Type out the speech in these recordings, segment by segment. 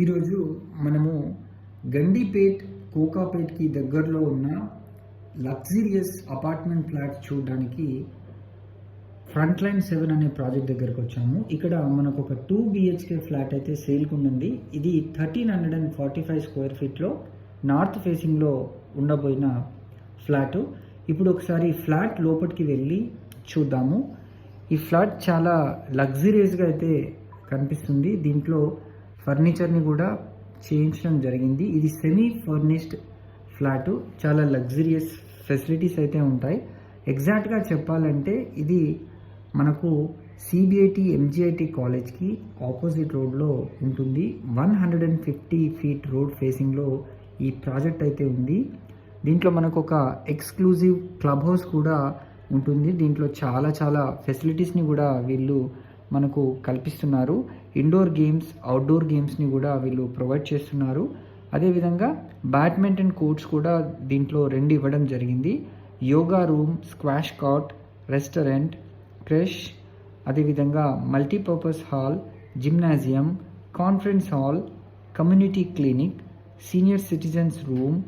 ఈరోజు మనము గండిపేట్ కోకాపేట్కి దగ్గరలో ఉన్న లగ్జరియస్ అపార్ట్మెంట్ ఫ్లాట్స్ చూడడానికి ఫ్రంట్ లైన్ 7 అనే ప్రాజెక్ట్ దగ్గరకు వచ్చాము. ఇక్కడ మనకు ఒక 2 BHK ఫ్లాట్ అయితే సేల్కి ఉంది. ఇది 1345 స్క్వేర్ ఫీట్లో నార్త్ ఫేసింగ్లో ఉండబోయిన ఫ్లాటు. ఇప్పుడు ఒకసారి ఫ్లాట్ లోపలికి వెళ్ళి చూద్దాము. ఈ ఫ్లాట్ చాలా లగ్జరియస్గా అయితే కనిపిస్తుంది. దీంట్లో ఫర్నిచర్ని కూడా చేయించడం జరిగింది. ఇది సెమీ ఫర్నిష్డ్ ఫ్లాటు. చాలా లగ్జరియస్ ఫెసిలిటీస్ అయితే ఉంటాయి. ఎగ్జాక్ట్గా చెప్పాలంటే ఇది మనకు CBIT MGIT కాలేజ్కి ఆపోజిట్ రోడ్లో ఉంటుంది. 150 ఫీట్ రోడ్ ఫేసింగ్లో ఈ ప్రాజెక్ట్ అయితే ఉంది. దీంట్లో మనకు ఒక ఎక్స్క్లూజివ్ క్లబ్ హౌస్ కూడా ఉంటుంది. దీంట్లో చాలా ఫెసిలిటీస్ని కూడా వీళ్ళు మనకు కల్పిస్తున్నారు. ఇండోర్ గేమ్స్, అవుట్డోర్ గేమ్స్ని కూడా వీళ్ళు ప్రొవైడ్ చేస్తున్నారు. అదేవిధంగా బ్యాడ్మింటన్ కోర్ట్స్ కూడా దీంట్లో 2 ఇవ్వడం జరిగింది. Yoga room, squash court, restaurant, crèche, అదేవిధంగా multipurpose hall, gymnasium, conference hall, community clinic, senior citizens room,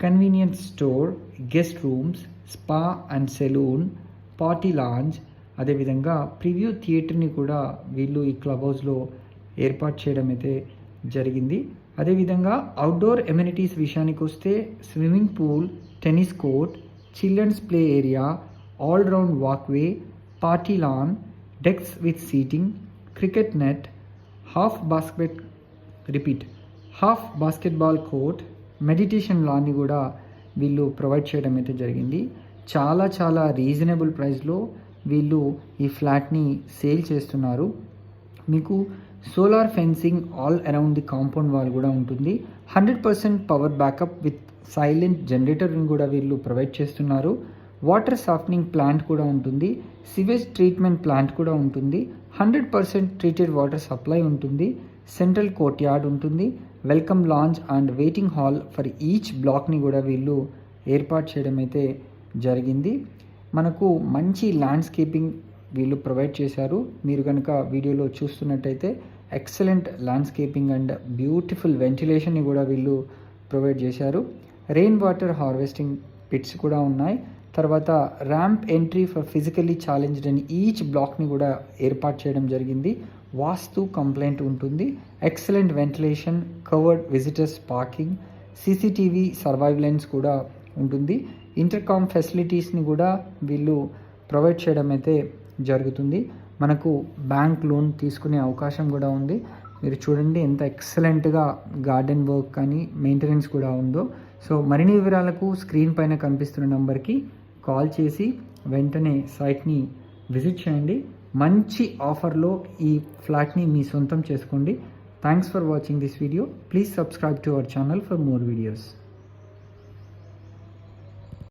convenience store, guest rooms, spa and salon, party lounge, అదేవిధంగా ప్రివ్యూ థియేటర్ని కూడా వీళ్ళు ఈ క్లబ్ హౌస్లో ఏర్పాటు చేయడం అయితే జరిగింది. అదేవిధంగా అవుట్డోర్ ఎమ్యూనిటీస్ విషయానికి వస్తే swimming pool, tennis court, children's play area, all round walkway, party lawn, decks with seating, cricket net, half basketball court, meditation లాన్ని కూడా వీళ్ళు ప్రొవైడ్ చేయడం అయితే జరిగింది. చాలా రీజనబుల్ ప్రైస్లో వీళ్ళు ఈ ఫ్లాట్ని సేల్ చేస్తున్నారు. మీకు solar fencing all around the compound wall కూడా ఉంటుంది. 100% పవర్ బ్యాకప్ విత్ సైలెంట్ జనరేటర్ని కూడా వీళ్ళు ప్రొవైడ్ చేస్తున్నారు. వాటర్ సాఫ్టనింగ్ ప్లాంట్ కూడా ఉంటుంది. సివేజ్ ట్రీట్మెంట్ ప్లాంట్ కూడా ఉంటుంది. 100% ట్రీటెడ్ వాటర్ సప్లై ఉంటుంది. సెంట్రల్ కోర్ట్ యార్డ్ ఉంటుంది. Welcome lounge and waiting hall for each బ్లాక్ని కూడా వీళ్ళు ఏర్పాటు చేయడం అయితే జరిగింది. మనకు మంచి ల్యాండ్స్కేపింగ్ వీళ్ళు ప్రొవైడ్ చేశారు. మీరు కనుక వీడియోలో చూస్తున్నట్టయితే ఎక్సలెంట్ ల్యాండ్స్కేపింగ్ అండ్ బ్యూటిఫుల్ వెంటిలేషన్ని కూడా వీళ్ళు ప్రొవైడ్ చేశారు. రెయిన్ వాటర్ హార్వెస్టింగ్ పిట్స్ కూడా ఉన్నాయి. తర్వాత ramp entry for physically challenged అని ఈచ్ బ్లాక్ని కూడా ఏర్పాటు చేయడం జరిగింది. వాస్తు కంప్లైంట్ ఉంటుంది. Excellent ventilation, covered visitors parking, CCTV surveillance కూడా ఉంటుంది. ఇంటర్కామ్ ఫెసిలిటీస్ని కూడా వీళ్ళు ప్రొవైడ్ చేయడం అయితే జరుగుతుంది. మనకు బ్యాంక్ లోన్ తీసుకునే అవకాశం కూడా ఉంది. మీరు చూడండి ఎంత ఎక్సలెంట్గా గార్డెన్ వర్క్ కానీ మెయింటెనెన్స్ కూడా ఉందో. సో మరిన్ని వివరాలకు స్క్రీన్ పైన కనిపిస్తున్న నెంబర్కి కాల్ చేసి వెంటనే సైట్ని విజిట్ చేయండి. మంచి ఆఫర్లో ఈ ఫ్లాట్ని మీ సొంతం చేసుకోండి. Thanks for watching this video. Please subscribe to our channel for more videos.